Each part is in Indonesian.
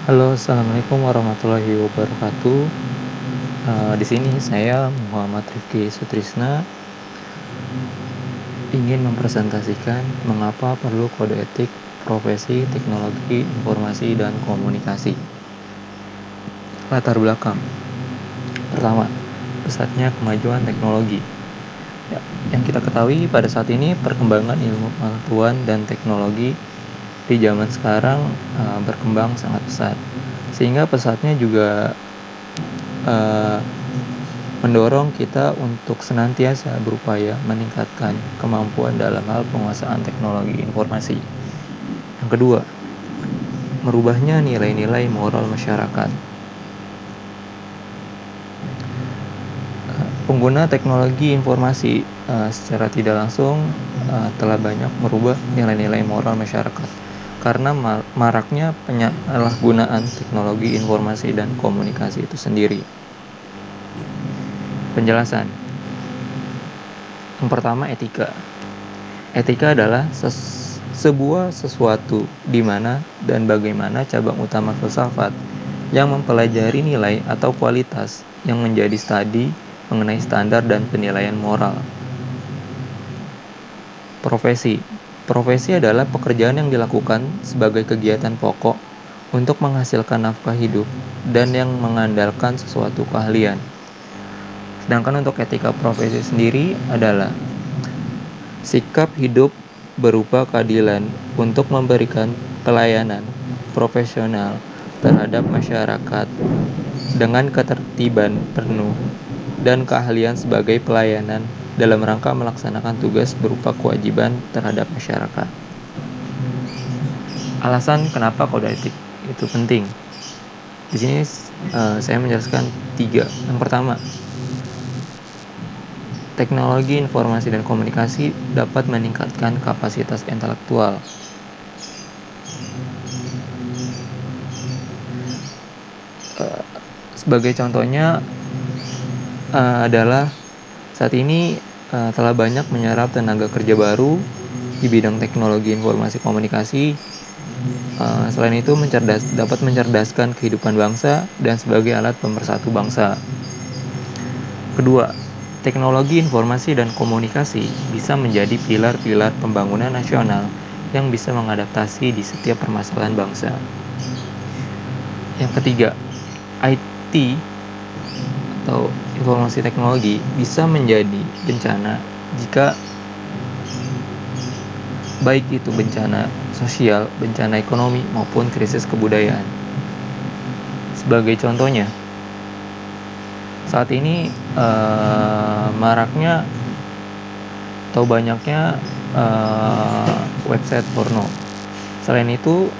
Halo, assalamualaikum warahmatullahi wabarakatuh. Di sini saya Muhammad Rifki Sutrisna ingin mempresentasikan mengapa perlu kode etik profesi teknologi informasi dan komunikasi. Latar belakang. Pertama, pesatnya kemajuan teknologi. Ya, yang kita ketahui pada saat ini perkembangan ilmu pengetahuan dan teknologi di zaman sekarang berkembang sangat pesat, sehingga pesatnya juga mendorong kita untuk senantiasa berupaya meningkatkan kemampuan dalam hal penguasaan teknologi informasi. Yang kedua, merubahnya nilai-nilai moral masyarakat. Pengguna teknologi informasi secara tidak langsung telah banyak merubah nilai-nilai moral masyarakat karena maraknya penyalahgunaan teknologi informasi dan komunikasi itu sendiri. Penjelasan. Yang pertama, etika. Etika adalah sebuah sesuatu di mana dan bagaimana cabang utama filsafat yang mempelajari nilai atau kualitas yang menjadi studi mengenai standar dan penilaian moral. Profesi. Profesi adalah pekerjaan yang dilakukan sebagai kegiatan pokok untuk menghasilkan nafkah hidup dan yang mengandalkan sesuatu keahlian. Sedangkan untuk etika profesi sendiri adalah sikap hidup berupa keadilan untuk memberikan pelayanan profesional terhadap masyarakat dengan ketertiban penuh dan keahlian sebagai pelayanan dalam rangka melaksanakan tugas berupa kewajiban terhadap masyarakat. Alasan kenapa kode etik itu penting. Di sini saya menjelaskan 3. Yang pertama, teknologi informasi dan komunikasi dapat meningkatkan kapasitas intelektual. Sebagai contohnya adalah saat ini telah banyak menyerap tenaga kerja baru di bidang teknologi informasi komunikasi. Selain itu dapat mencerdaskan kehidupan bangsa dan sebagai alat pemersatu bangsa. Kedua, teknologi informasi dan komunikasi bisa menjadi pilar-pilar pembangunan nasional yang bisa mengadaptasi di setiap permasalahan bangsa. Yang ketiga, IT atau informasi teknologi bisa menjadi bencana jika baik itu bencana sosial, bencana ekonomi, maupun krisis kebudayaan. Sebagai contohnya, saat ini maraknya atau banyaknya website porno. Selain itu,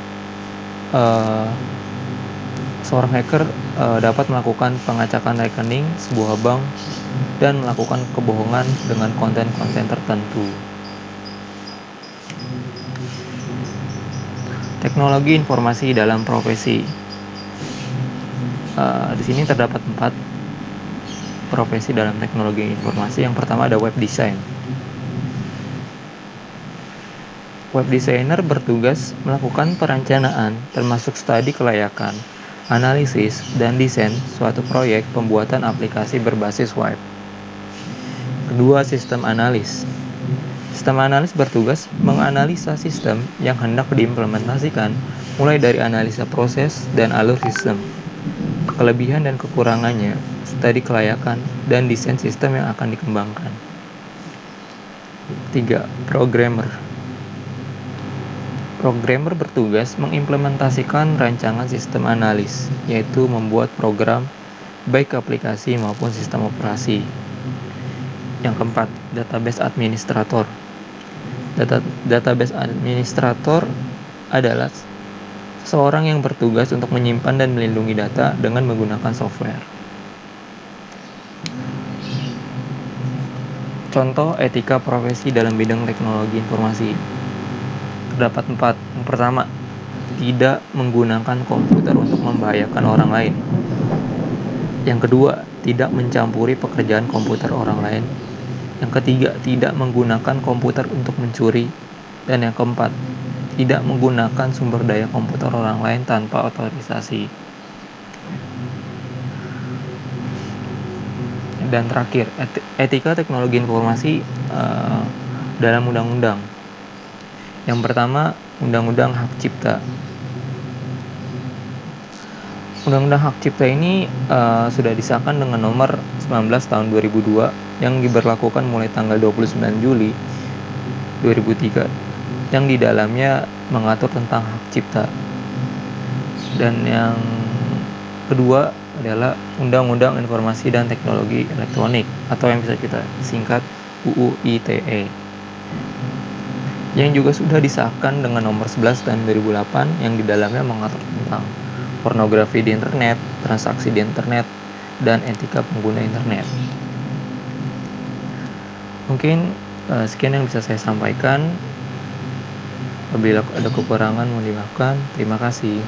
seorang hacker dapat melakukan pengacakan rekening sebuah bank dan melakukan kebohongan dengan konten-konten tertentu. Teknologi informasi dalam profesi. Di sini terdapat 4 profesi dalam teknologi informasi. Yang pertama ada web design. Web designer bertugas melakukan perencanaan termasuk studi kelayakan, analisis, dan desain suatu proyek pembuatan aplikasi berbasis web. Kedua, sistem analis. Sistem analis bertugas menganalisa sistem yang hendak diimplementasikan, mulai dari analisa proses dan alur sistem, kelebihan dan kekurangannya, studi kelayakan, dan desain sistem yang akan dikembangkan. 3. Programmer. Programmer bertugas mengimplementasikan rancangan sistem analis, yaitu membuat program, baik aplikasi maupun sistem operasi. Yang keempat, database administrator. Database administrator adalah seorang yang bertugas untuk menyimpan dan melindungi data dengan menggunakan software. Contoh etika profesi dalam bidang teknologi informasi. Terdapat 4. Yang pertama, tidak menggunakan komputer untuk membahayakan orang lain. Yang kedua, tidak mencampuri pekerjaan komputer orang lain. Yang ketiga, tidak menggunakan komputer untuk mencuri. Dan yang keempat, tidak menggunakan sumber daya komputer orang lain tanpa otorisasi. Dan terakhir, etika teknologi informasi dalam undang-undang. Yang pertama, Undang-Undang Hak Cipta. Undang-Undang Hak Cipta ini sudah disahkan dengan nomor 19 tahun 2002 yang diberlakukan mulai tanggal 29 Juli 2003, yang di dalamnya mengatur tentang hak cipta. Dan yang kedua adalah Undang-Undang Informasi dan Teknologi Elektronik atau yang bisa kita singkat UU ITE, yang juga sudah disahkan dengan nomor 11 tahun 2008 yang di dalamnya mengatur tentang pornografi di internet, transaksi di internet, dan etika pengguna internet. Mungkin sekian yang bisa saya sampaikan. Apabila ada kekurangan mohon dimaafkan. Terima kasih.